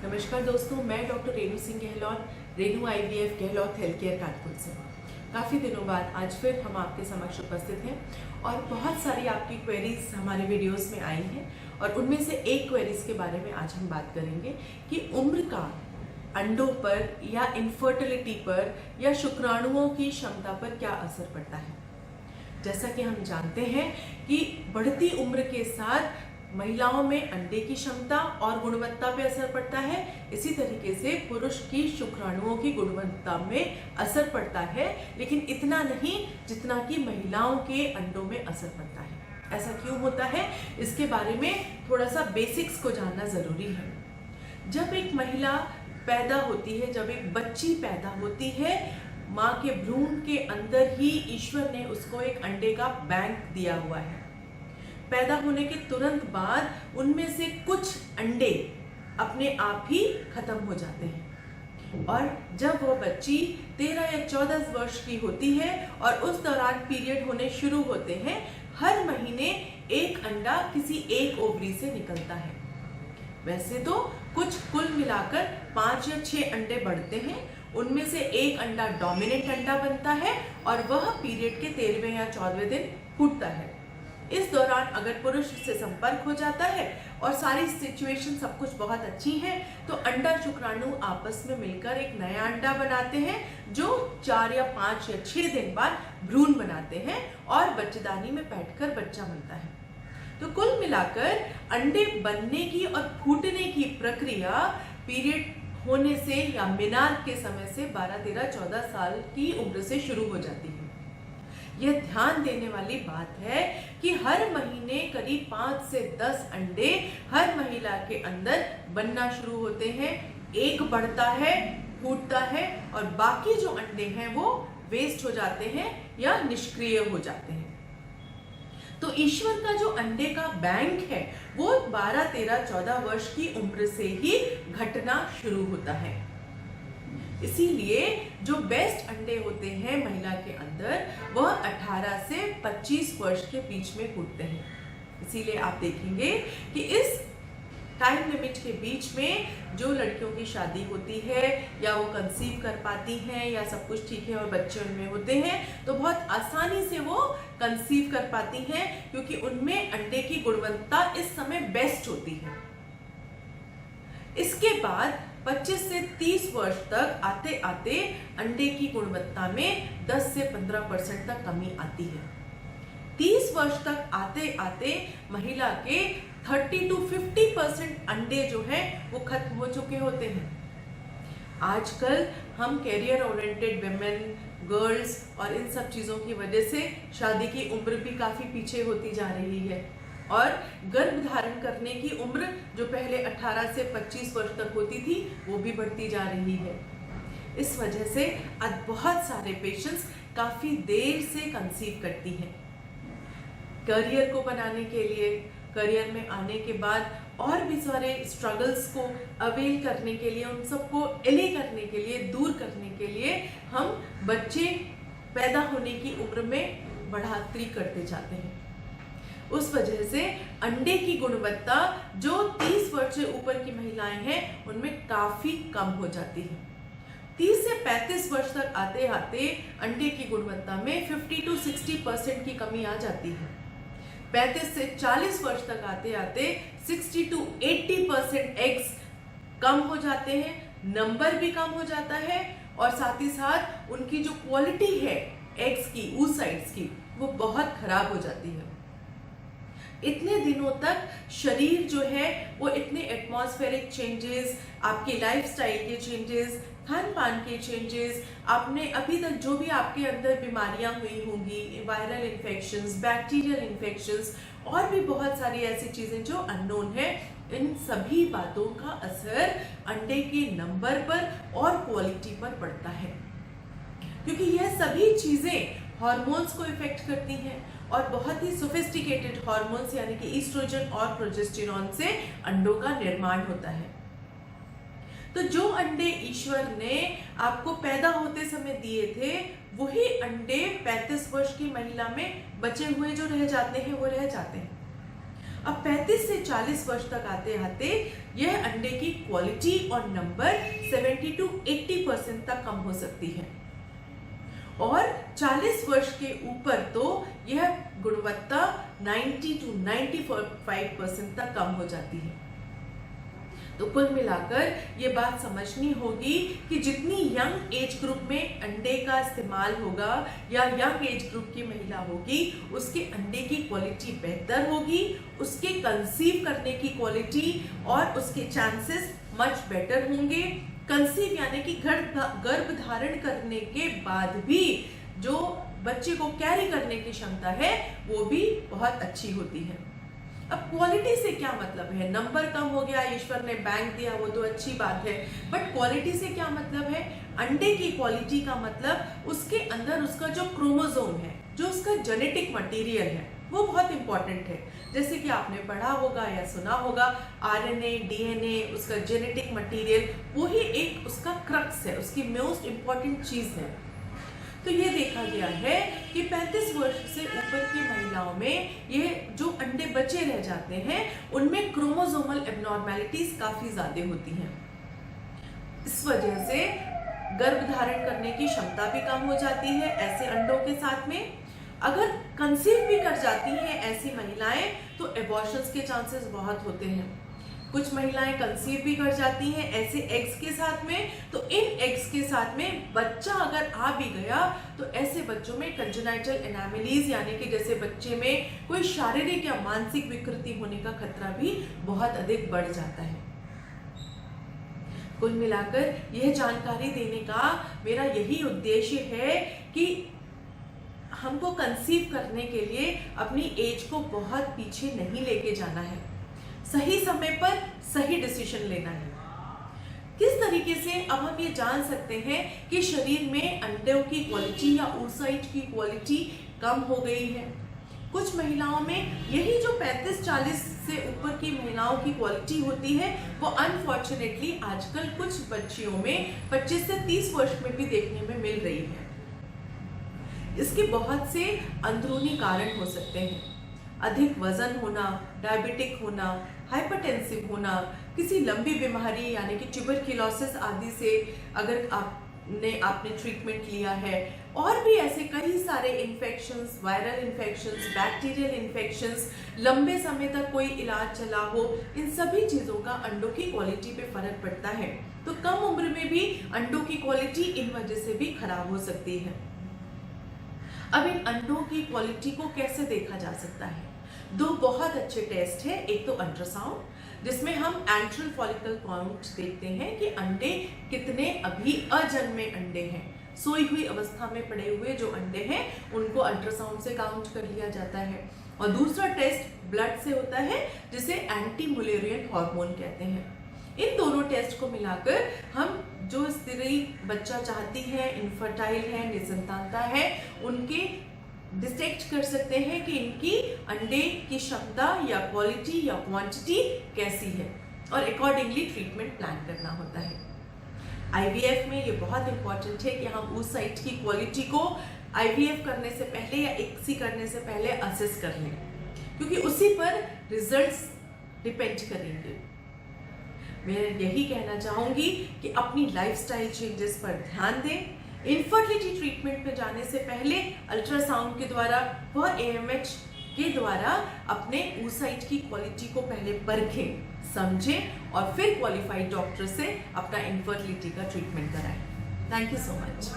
नमस्कार दोस्तों, मैं doctor Renu Singh Gehlot, Renu IVF Gehlot health care Kanpur से। काफ़ी दिनों बाद आज फिर हम आपके समक्ष उपस्थित हैं और बहुत सारी आपकी क्वेरीज हमारे वीडियोस में आई हैं और उनमें से एक क्वेरीज के बारे में आज हम बात करेंगे कि उम्र का अंडों पर या इनफर्टिलिटी पर या शुक्राणुओं की क्षमता पर क्या असर पड़ता है। जैसा कि हम जानते हैं कि बढ़ती उम्र के साथ महिलाओं में अंडे की क्षमता और गुणवत्ता पे असर पड़ता है, इसी तरीके से पुरुष की शुक्राणुओं की गुणवत्ता में असर पड़ता है, लेकिन इतना नहीं जितना कि महिलाओं के अंडों में असर पड़ता है। ऐसा क्यों होता है, इसके बारे में थोड़ा सा बेसिक्स को जानना जरूरी है। जब एक महिला पैदा होती है, जब एक बच्ची पैदा होती है, माँ के भ्रूण के अंदर ही ईश्वर ने उसको एक अंडे का बैंक दिया हुआ है। पैदा होने के तुरंत बाद उनमें से कुछ अंडे अपने आप ही खत्म हो जाते हैं और जब वो बच्ची 13 या 14 वर्ष की होती है और उस दौरान पीरियड होने शुरू होते हैं, हर महीने एक अंडा किसी एक ओवरी से निकलता है। वैसे तो कुछ कुल मिलाकर 5 या 6 अंडे बढ़ते हैं, उनमें से एक अंडा डोमिनेंट अंडा बनता है और वह पीरियड के 13वें या 14वें दिन फूटता है। इस दौरान अगर पुरुष से संपर्क हो जाता है और सारी सिचुएशन सब कुछ बहुत अच्छी है तो अंडा शुक्राणु आपस में मिलकर एक नया अंडा बनाते हैं जो 4 या 5 या 6 दिन बाद भ्रूण बनाते हैं और बच्चेदानी में बैठकर बच्चा बनता है। तो कुल मिलाकर अंडे बनने की और फूटने की प्रक्रिया पीरियड होने से या मिनार के समय से 12, 13, 14 साल की उम्र से शुरू हो जाती है। यह ध्यान देने वाली बात है कि हर महीने करीब 5 से 10 अंडे हर महिला के अंदर बनना शुरू होते हैं। एक बढ़ता है, फूटता है और बाकी जो अंडे हैं वो वेस्ट हो जाते हैं या निष्क्रिय हो जाते हैं। तो ईश्वर का जो अंडे का बैंक है वो 12, 13, 14 वर्ष की उम्र से ही घटना शुरू होता है। इसीलिए जो बेस्ट अंडे होते हैं महिला के अंदर वह 18 से 25 वर्ष के बीच में फूटते हैं। इसीलिए आप देखेंगे कि इस टाइम लिमिट के बीच में जो लड़कियों की शादी होती है या वो कंसीव कर पाती हैं या सब कुछ ठीक है और बच्चे उनमें होते हैं तो बहुत आसानी से वो कंसीव कर पाती हैं क्योंकि उनमें अंडे की गुणवत्ता इस समय बेस्ट होती है। इसके बाद 25 से 30 वर्ष तक आते आते अंडे की गुणवत्ता में 10 से 15% तक कमी आती है। 30 वर्ष तक आते आते महिला के 30 to 50% अंडे जो हैं वो खत्म हो चुके होते हैं। आजकल हम कैरियर ओरिएंटेड विमेन, गर्ल्स और इन सब चीज़ों की वजह से शादी की उम्र भी काफ़ी पीछे होती जा रही है और गर्भ धारण करने की उम्र जो पहले 18 से 25 वर्ष तक होती थी वो भी बढ़ती जा रही है। इस वजह से आज बहुत सारे पेशेंट्स काफ़ी देर से कंसीव करती हैं। करियर को बनाने के लिए, करियर में आने के बाद और भी सारे स्ट्रगल्स को अवेल करने के लिए, उन सबको एले करने के लिए, दूर करने के लिए हम बच्चे पैदा होने की उम्र में बढ़ोतरी करते जाते हैं। उस वजह से अंडे की गुणवत्ता जो 30 वर्ष से ऊपर की महिलाएं हैं उनमें काफ़ी कम हो जाती है। 30 से 35 वर्ष तक आते आते अंडे की गुणवत्ता में 50 to 60% की कमी आ जाती है। 35 से 40 वर्ष तक आते आते 60 to 80% एग्स कम हो जाते हैं, नंबर भी कम हो जाता है और साथ ही साथ उनकी जो क्वालिटी है एग्स की, oocytes की, वो बहुत खराब हो जाती है। इतने दिनों तक शरीर जो है वो इतने एटमॉस्फेरिक चेंजेस, आपके लाइफस्टाइल के चेंजेस, खान पान के चेंजेस, आपने अभी तक जो भी आपके अंदर बीमारियां हुई होंगी, वायरल इन्फेक्शंस, बैक्टीरियल इन्फेक्शंस और भी बहुत सारी ऐसी चीज़ें जो अननोन है, इन सभी बातों का असर अंडे के नंबर पर और क्वालिटी पर पड़ता है क्योंकि यह सभी चीज़ें हार्मोन्स को इफेक्ट करती हैं और बहुत ही सोफिस्टिकेटेड हार्मोन्स यानी कि ईस्ट्रोजन और प्रोजेस्टेरॉन से अंडों का निर्माण होता है। तो जो अंडे ईश्वर ने आपको पैदा होते समय दिए थे वही अंडे 35 वर्ष की महिला में बचे हुए जो रह जाते हैं वो रह जाते हैं। अब 35 से 40 वर्ष तक आते आते यह अंडे की क्वालिटी और नंबर 70 to 80% तक कम हो सकती है, और 40 वर्ष के ऊपर तो यह गुणवत्ता 90 to 95% तक कम हो जाती है। तो कुल मिलाकर ये बात समझनी होगी कि जितनी यंग एज ग्रुप में अंडे का इस्तेमाल होगा या यंग एज ग्रुप की महिला होगी, उसके अंडे की क्वालिटी बेहतर होगी, उसके कंसीव करने की क्वालिटी और उसके चांसेस मच बेटर होंगे। कंसीव यानी कि गर्भ धारण करने के बाद भी जो बच्चे को कैरी करने की क्षमता है वो भी बहुत अच्छी होती है। अब क्वालिटी से क्या मतलब है? नंबर कम हो गया, ईश्वर ने बैंक दिया, वो तो अच्छी बात है, बट क्वालिटी से क्या मतलब है? अंडे की क्वालिटी का मतलब उसके अंदर उसका जो क्रोमोसोम है, जो उसका जेनेटिक मटेरियल है, वो बहुत इंपॉर्टेंट है। जैसे कि आपने पढ़ा होगा या सुना होगा, आरएनए, डीएनए, उसका जेनेटिक मटेरियल, वो ही एक उसका क्रक्स है, उसकी मोस्ट इंपॉर्टेंट चीज है। तो ये देखा गया है कि 35 वर्ष से ऊपर की महिलाओं में ये जो अंडे बचे रह जाते हैं उनमें क्रोमोसोमल एब्नॉर्मैलिटीज काफी ज्यादा होती हैं। इस वजह से गर्भ धारण करने की क्षमता भी कम हो जाती है ऐसे अंडों के साथ में। अगर कंसीव भी कर जाती हैं ऐसी महिलाएं तो एबॉर्शंस के चांसेस बहुत होते हैं। कुछ महिलाएं कंसीव भी कर जाती हैं ऐसे एग्स के साथ में, तो इन एग्स के साथ में बच्चा अगर आ भी गया तो ऐसे बच्चों में कंजेनाइटल एनामिलीज यानी कि जैसे बच्चे में कोई शारीरिक या मानसिक विकृति होने का खतरा भी बहुत अधिक बढ़ जाता है। कुल मिलाकर यह जानकारी देने का मेरा यही उद्देश्य है कि हमको कंसीव करने के लिए अपनी एज को बहुत पीछे नहीं लेके जाना है, सही समय पर सही डिसीजन लेना है। किस तरीके से अब हम ये जान सकते हैं कि शरीर में अंडों की क्वालिटी या oocyte की क्वालिटी कम हो गई है? कुछ महिलाओं में यही जो 35-40 से ऊपर की महिलाओं की क्वालिटी होती है वो अनफॉर्चुनेटली आजकल कुछ बच्चियों में 25 से 30 वर्ष में भी देखने में मिल रही है। इसके बहुत से अंदरूनी कारण हो सकते हैं। अधिक वजन होना, डायबिटिक होना, हाइपरटेंसिव होना, किसी लंबी बीमारी यानी कि ट्यूबरक्लोसिस आदि से अगर आपने ट्रीटमेंट लिया है, और भी ऐसे कई सारे infections, viral infections, bacterial infections, लंबे समय तक कोई इलाज चला हो, इन सभी चीज़ों का अंडों की क्वालिटी पे फर्क पड़ता है। तो कम उम्र में भी अंडों की क्वालिटी इन वजह से भी खराब हो सकती है। अब इन अंडों की क्वालिटी को कैसे देखा जा सकता है? दो बहुत अच्छे टेस्ट है। एक तो अल्ट्रासाउंड, जिसमें हम एंट्रल फॉलिकल काउंट देखते हैं कि अंडे कितने अभी अजन्मे अंडे हैं, सोई हुई अवस्था में पड़े हुए जो अंडे हैं उनको अल्ट्रासाउंड से काउंट कर लिया जाता है। और दूसरा टेस्ट ब्लड से होता है जिसे एंटी मुलेरियन हार्मोन कहते हैं। इन दोनों टेस्ट को मिलाकर हम जो स्त्री बच्चा चाहती है, इनफर्टाइल है, निसंतानता है, उनके डिटेक्ट कर सकते हैं कि इनकी अंडे की क्षमता या क्वालिटी या क्वांटिटी कैसी है, और अकॉर्डिंगली ट्रीटमेंट प्लान करना होता है। आईवीएफ में ये बहुत इंपॉर्टेंट है कि हम oocyte की क्वालिटी को आईवीएफ करने से पहले या एक्सी करने से पहले असेस कर लें, क्योंकि उसी पर रिजल्ट्स डिपेंड करेंगे। मैं यही कहना चाहूँगी कि अपनी लाइफस्टाइल चेंजेस पर ध्यान दें। इनफर्टिलिटी ट्रीटमेंट पे जाने से पहले अल्ट्रासाउंड के द्वारा व एएमएच के द्वारा अपने oocyte की क्वालिटी को पहले परखें, समझें और फिर क्वालिफाइड डॉक्टर से अपना इनफर्टिलिटी का ट्रीटमेंट कराएं। Thank you so much.